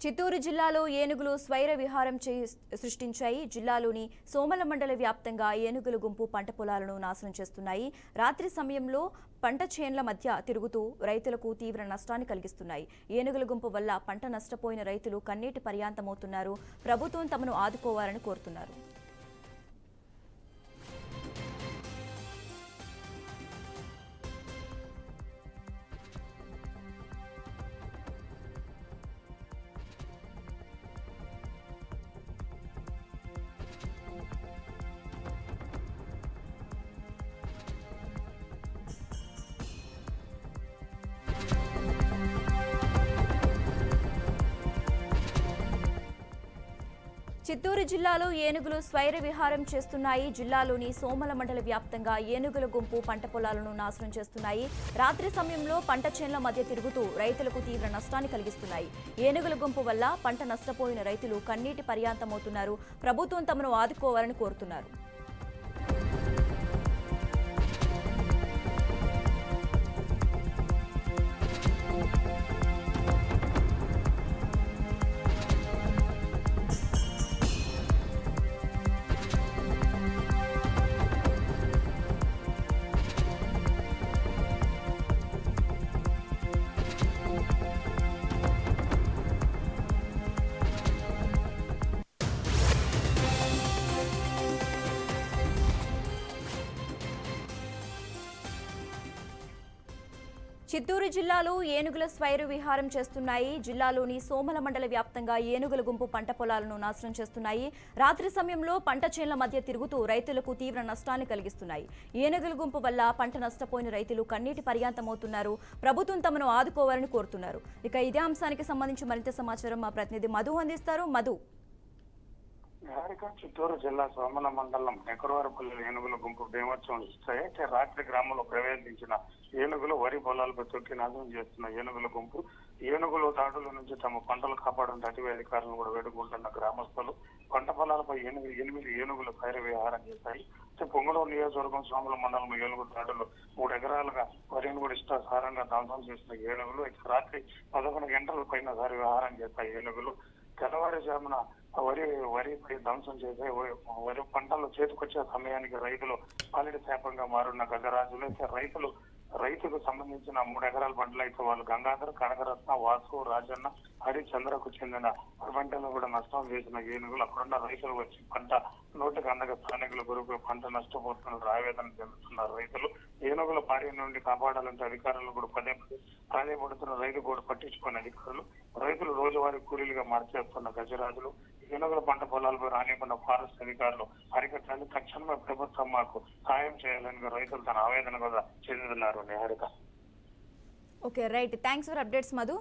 చిత్తూరు జిల్లాలో ఏనుగులు స్వైర విహారం సృష్టించాయి. జిల్లాలోని సోమల మండల వ్యాప్తంగా ఏనుగుల గుంపు పంట పొలాలను నాశనం చేస్తున్నాయి. రాత్రి సమయంలో పంట చేన్ల మధ్య తిరుగుతూ రైతులకు తీవ్ర నష్టాన్ని కలిగిస్తున్నాయి. ఏనుగుల గుంపు వల్ల పంట నష్టపోయిన రైతులు కన్నీటి పర్యాంతమవుతున్నారు. ప్రభుత్వం తమను ఆదుకోవాలని కోరుతున్నారు. చిత్తూరు జిల్లాలో ఏనుగులు స్వైర విహారం చేస్తున్నాయి. జిల్లాలోని సోమల మండల వ్యాప్తంగా ఏనుగుల గుంపు పంట పొలాలను నాశనం చేస్తున్నాయి. రాత్రి సమయంలో పంట చేన్ల మధ్య తిరుగుతూ రైతులకు తీవ్ర నష్టాన్ని కలిగిస్తున్నాయి. ఏనుగుల గుంపు వల్ల పంట నష్టపోయిన రైతులు కన్నీటి పర్యాంతమవుతున్నారు. ప్రభుత్వం తమను ఆదుకోవాలని కోరుతున్నారు. చిత్తూరు జిల్లాలో ఏనుగుల స్వైర విహారం చేస్తున్నాయి. జిల్లాలోని సోమల మండల వ్యాప్తంగా ఏనుగుల గుంపు పంట పొలాలను నాశనం చేస్తున్నాయి. రాత్రి సమయంలో పంట చేన్ల మధ్య తిరుగుతూ రైతులకు తీవ్ర నష్టాన్ని కలిగిస్తున్నాయి. ఏనుగుల గుంపు వల్ల పంట నష్టపోయిన రైతులు కన్నీటి పర్యాంతమవుతున్నారు. ప్రభుత్వం తమను ఆదుకోవాలని కోరుతున్నారు. ఇక ఇదే అంశానికి సంబంధించి మరింత సమాచారం మా ప్రతినిధి మధు అందిస్తారు. మధు, చిత్తూరు జిల్లా సోమల మండలం నెకరవారపల్లి ఏనుగుల గుంపు బీమోత్సవం అయితే రాత్రి గ్రామంలో ప్రవేశించిన ఏనుగులు వరి పొలాలపై తొక్కి నాశనం చేస్తున్న ఏనుగుల గుంపు ఏనుగులు దాడుల నుంచి తమ పంటలు కాపాడడం అటవీ అధికారులను కూడా వేడుకుంటున్న గ్రామస్తులు పంట పొలాలపై 8 ఏనుగులు పైర విహారం చేశాయి. పొంగనూరు నియోజకవర్గం సోమల మండలం ఏనుగు దాడులు 3 ఎకరాలుగా వరిని కూడా ఇష్టాసారంగా ధ్వంసం చేసిన ఏనుగులు రాత్రి 11 గంటల పైన విహారం చేస్తాయి. ఏనుగులు తెల్లవారుజామున వరిపై ధ్వంసం చేసే వరి పంటలు చేతికొచ్చే సమయానికి రైతులు పాలిటి శాపంగా మారున్న గజరాజులు రైతుకు సంబంధించిన 3 ఎకరాల పంటలు అయితే వాళ్ళు గంగాధర్, కనకరత్న, వాసు, రాజన్న, హరిచంద్రకు చెందిన పంటలను కూడా నష్టం చేసిన ఏనుగులు అక్కడున్న రైతులు వచ్చి పంట నోటికి అందక స్థానికుల గురుకు పంట నష్టపోతున్నారు. ఆవేదన చెందుతున్నారు రైతులు. ఏనుగుల బారి నుండి కాపాడాలంటే అధికారులు కూడా పదే ప్రాధాన్యపడుతున్న రైతు కూడా పట్టించుకున్న అధికారులు రైతులు రోజువారీ కూలీలుగా మార్చేస్తున్న గజరాజులు ఏనుగుల పంట పొలాలపై రానియకుండా ఫారెస్ట్ అధికారులు అరికట్టాలని తక్షణమే ప్రభుత్వం మాకు సాయం చేయాలని రైతులు తన ఆవేదన కూడా చెందుతున్నారు. Niharika. Okay, right. Thanks for updates Madhu.